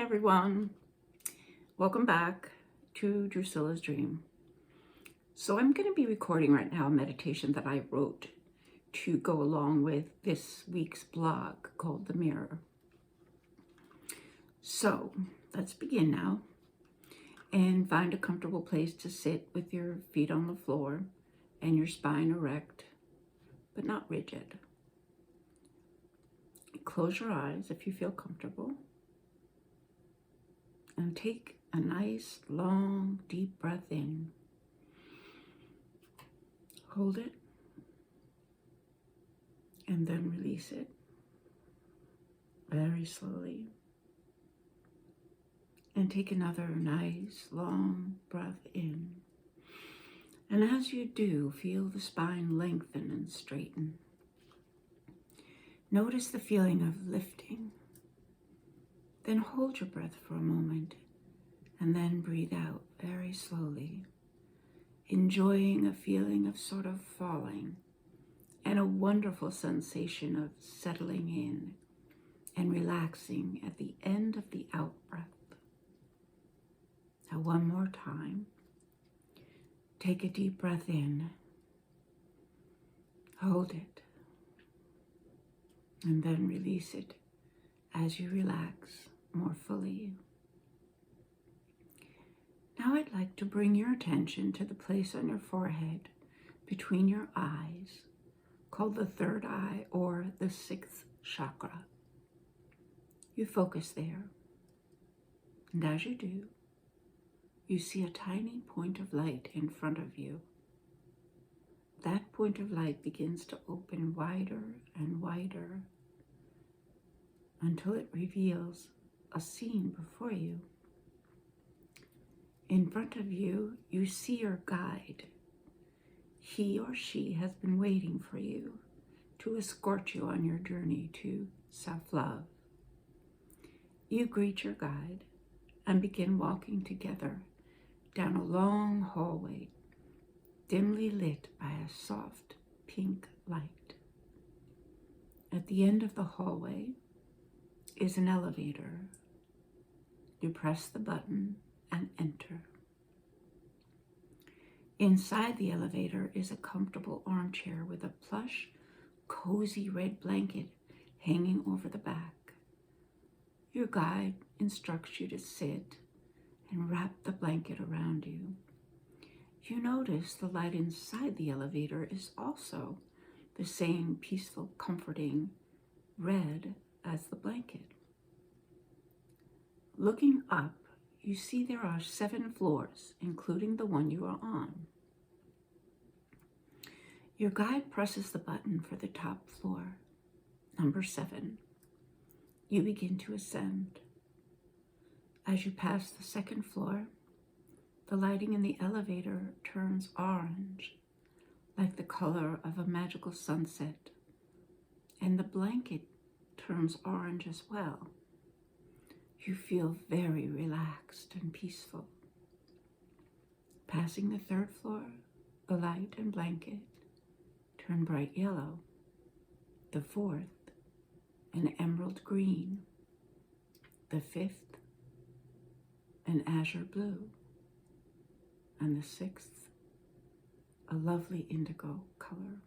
everyone. Welcome back to Drusilla's Dream. So I'm going to be recording right now a meditation that I wrote to go along with this week's blog called The Mirror. So let's begin now and find a comfortable place to sit with your feet on the floor and your spine erect, but not rigid. Close your eyes if you feel comfortable. And take a nice, long, deep breath in. Hold it. And then release it. Very slowly. And take another nice, long breath in. And as you do, feel the spine lengthen and straighten. Notice the feeling of lifting. Then hold your breath for a moment and then breathe out very slowly, enjoying a feeling of sort of falling and a wonderful sensation of settling in and relaxing at the end of the out breath. Now one more time. Take a deep breath in, hold it, and then release it as you relax more fully. Now I'd like to bring your attention to the place on your forehead between your eyes called the third eye or the sixth chakra. You focus there, and as you do, you see a tiny point of light in front of you. That point of light begins to open wider and wider until it reveals a scene before you. In front of you, you see your guide. He or she has been waiting for you to escort you on your journey to self-love. You greet your guide and begin walking together down a long hallway, dimly lit by a soft pink light. At the end of the hallway is an elevator. You press the button and enter. Inside the elevator is a comfortable armchair with a plush, cozy red blanket hanging over the back. Your guide instructs you to sit and wrap the blanket around you. You notice the light inside the elevator is also the same peaceful, comforting red as the blanket. Looking up, you see there are 7 floors, including the one you are on. Your guide presses the button for the top floor, number 7. You begin to ascend. As you pass the 2nd floor, the lighting in the elevator turns orange, like the color of a magical sunset, and the blanket turns orange as well. You feel very relaxed and peaceful. Passing the 3rd floor, the light and blanket turn bright yellow. The 4th, an emerald green. The 5th, an azure blue. And the 6th, a lovely indigo color.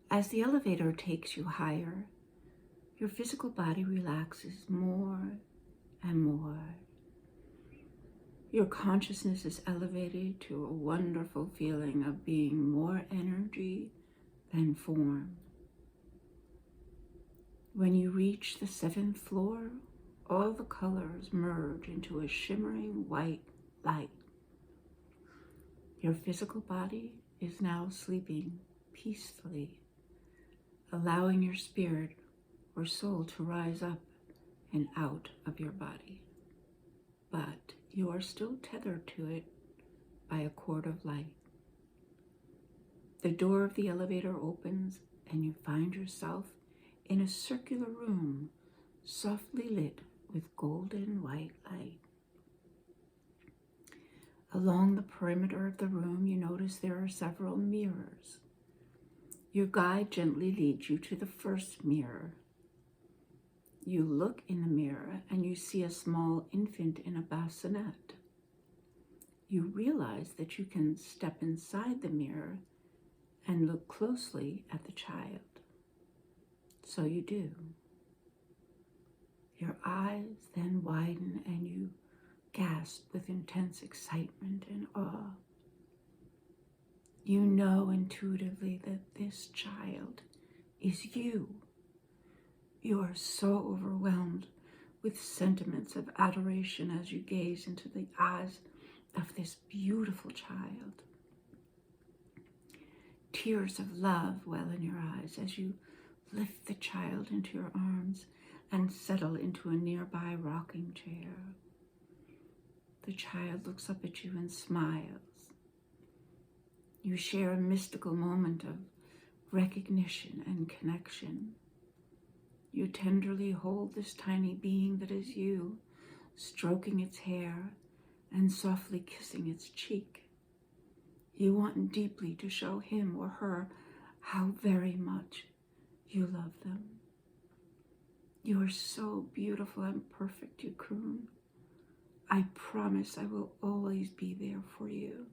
As the elevator takes you higher, your physical body relaxes more and more. Your consciousness is elevated to a wonderful feeling of being more energy than form. When you reach the 7th floor, all the colors merge into a shimmering white light. Your physical body is now sleeping peacefully, allowing your spirit or soul to rise up and out of your body. But you are still tethered to it by a cord of light. The door of the elevator opens and you find yourself in a circular room, softly lit with golden white light. Along the perimeter of the room, you notice there are several mirrors. Your guide gently leads you to the first mirror. You look in the mirror and you see a small infant in a bassinet. You realize that you can step inside the mirror and look closely at the child. So you do. Your eyes then widen and you gasp with intense excitement and awe. You know intuitively that this child is you. You are so overwhelmed with sentiments of adoration as you gaze into the eyes of this beautiful child. Tears of love well in your eyes as you lift the child into your arms and settle into a nearby rocking chair. The child looks up at you and smiles. You share a mystical moment of recognition and connection. You tenderly hold this tiny being that is you, stroking its hair and softly kissing its cheek. You want deeply to show him or her how very much you love them. You are so beautiful and perfect, you croon. I promise I will always be there for you.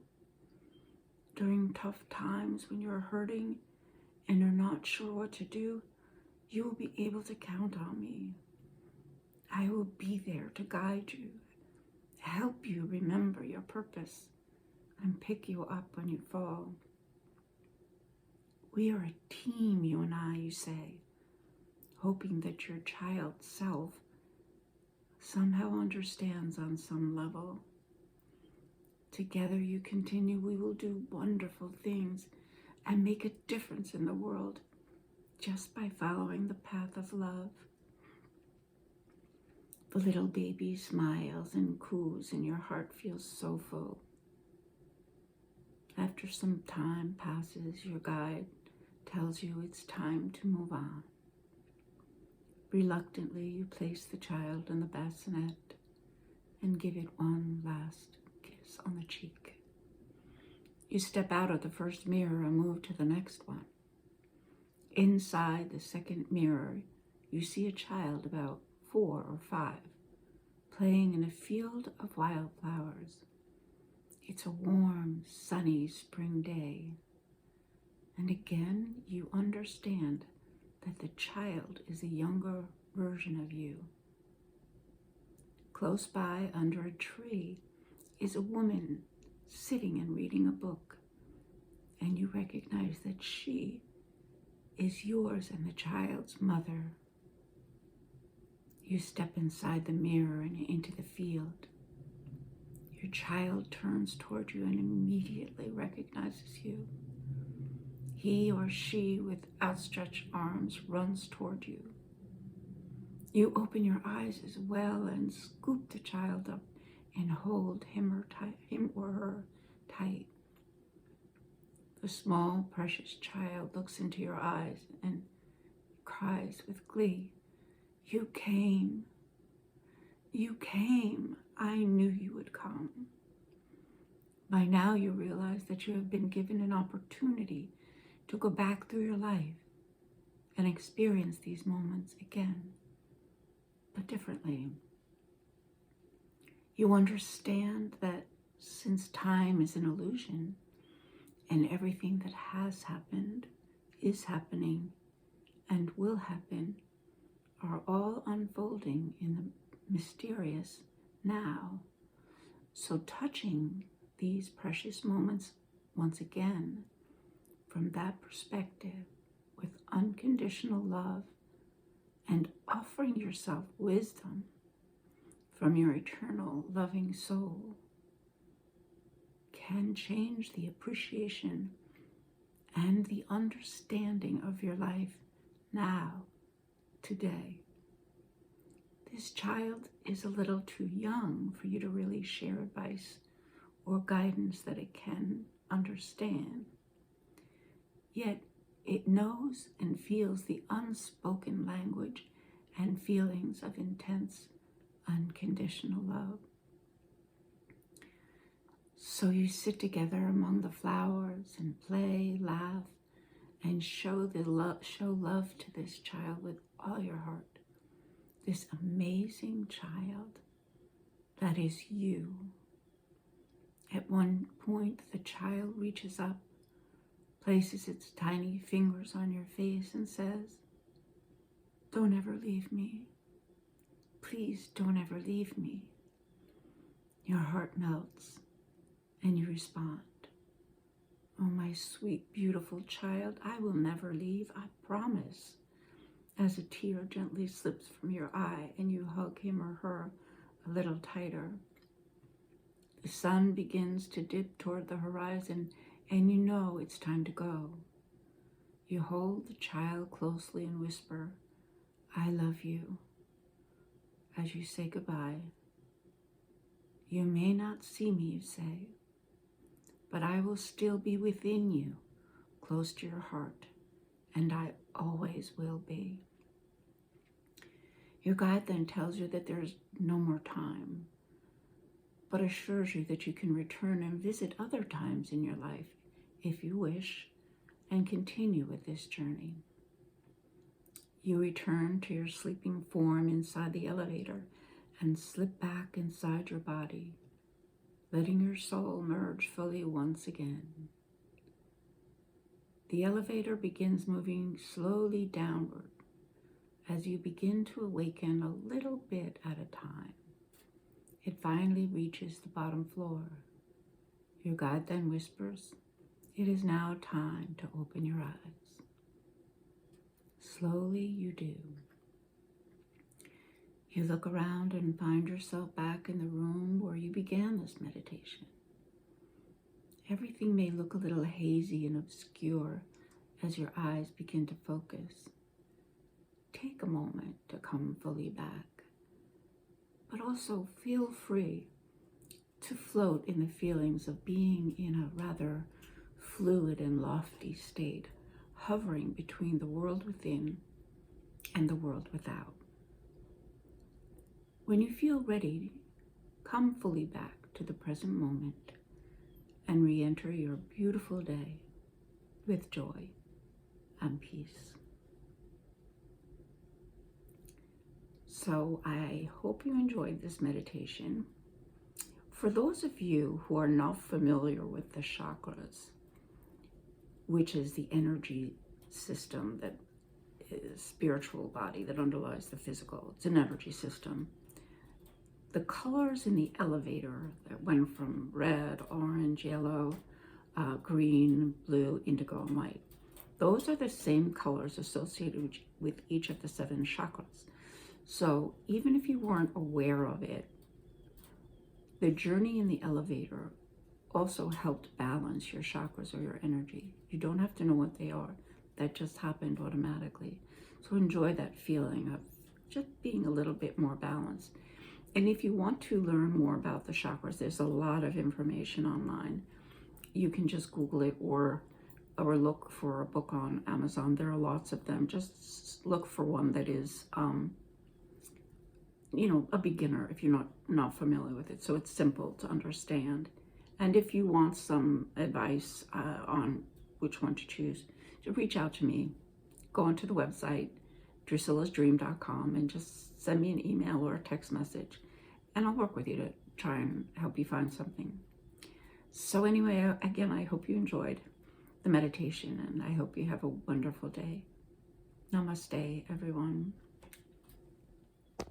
During tough times when you're hurting and are not sure what to do, you will be able to count on me. I will be there to guide you, help you remember your purpose, and pick you up when you fall. We are a team, you and I, you say, hoping that your child self somehow understands on some level. Together you continue, we will do wonderful things and make a difference in the world just by following the path of love. The little baby smiles and coos and your heart feels so full. After some time passes, your guide tells you it's time to move on. Reluctantly, you place the child in the bassinet and give it one last kiss on the cheek. You step out of the first mirror and move to the next one. Inside the second mirror, you see a child about 4 or 5, playing in a field of wildflowers. It's a warm, sunny spring day. And again, you understand that the child is a younger version of you. Close by, under a tree, is a woman sitting and reading a book. And you recognize that she is yours and the child's mother. You step inside the mirror and into the field. Your child turns toward you and immediately recognizes you. He or she, with outstretched arms, runs toward you. You open your eyes as well and scoop the child up and hold him or her tight. The small, precious child looks into your eyes and cries with glee, "You came. You came. I knew you would come." By now you realize that you have been given an opportunity to go back through your life and experience these moments again, but differently. You understand that since time is an illusion and everything that has happened, is happening, and will happen are all unfolding in the mysterious now. So touching these precious moments once again from that perspective with unconditional love and offering yourself wisdom from your eternal loving soul can change the appreciation and the understanding of your life now, today. This child is a little too young for you to really share advice or guidance that it can understand. Yet it knows and feels the unspoken language and feelings of intense, unconditional love. So you sit together among the flowers and play, laugh, and show love to this child with all your heart. this amazing child that is you. At one point, the child reaches up, places its tiny fingers on your face and says, "Don't ever leave me. Please don't ever leave me." Your heart melts and you respond, "Oh, my sweet, beautiful child, I will never leave, I promise." As a tear gently slips from your eye and you hug him or her a little tighter. The sun begins to dip toward the horizon and you know it's time to go. You hold the child closely and whisper, "I love you," as you say goodbye. "You may not see me," you say, "but I will still be within you, close to your heart, and I always will be." Your guide then tells you that there's no more time, but assures you that you can return and visit other times in your life if you wish, and continue with this journey. You return to your sleeping form inside the elevator and slip back inside your body, letting your soul merge fully once again. The elevator begins moving slowly downward as you begin to awaken a little bit at a time. It finally reaches the bottom floor. Your guide then whispers, "It is now time to open your eyes." Slowly you do. You look around and find yourself back in the room where you began this meditation. Everything may look a little hazy and obscure as your eyes begin to focus. Take a moment to come fully back, but also feel free to float in the feelings of being in a rather fluid and lofty state, hovering between the world within and the world without. When you feel ready, come fully back to the present moment and re-enter your beautiful day with joy and peace. So I hope you enjoyed this meditation. For those of you who are not familiar with the chakras, which is the energy system that is spiritual body that underlies the physical, it's an energy system. The colors in the elevator that went from red, orange, yellow, green, blue, indigo, and white, those are the same colors associated with each of the 7 chakras. So even if you weren't aware of it, the journey in the elevator also helped balance your chakras or your energy. You don't have to know what they are. That just happened automatically. So enjoy that feeling of just being a little bit more balanced. And if you want to learn more about the chakras, there's a lot of information online. You can just Google it or look for a book on Amazon. There are lots of them. Just look for one that is a beginner if you're not familiar with it. So it's simple to understand. And if you want some advice on which one to choose, to reach out to me. Go onto the website, drusillasdream.com, and just send me an email or a text message, and I'll work with you to try and help you find something. So anyway, again, I hope you enjoyed the meditation, and I hope you have a wonderful day. Namaste, everyone.